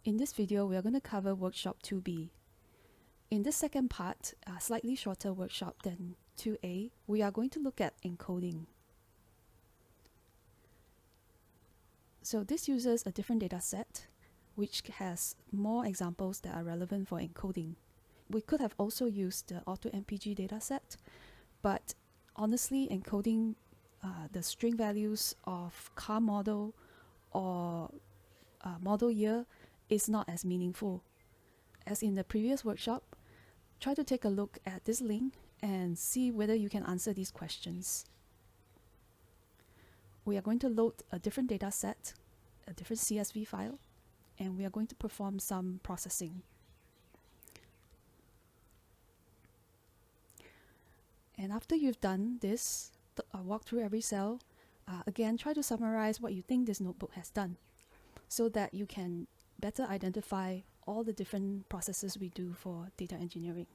In this video, we are going to cover Workshop 2B. In this second part, a slightly shorter workshop than 2A, we are going to look at encoding. So this uses a different data set, which has more examples that are relevant for encoding. We could have also used the AutoMPG dataset, but honestly, encoding the string values of car model or model year is not as meaningful. As in the previous workshop, try to take a look at this link and see whether you can answer these questions. We are going to load a different data set, a different CSV file, and we are going to perform some processing. And after you've done this, walk through every cell, again, try to summarize what you think this notebook has done so that you can better identify all the different processes we do for data engineering.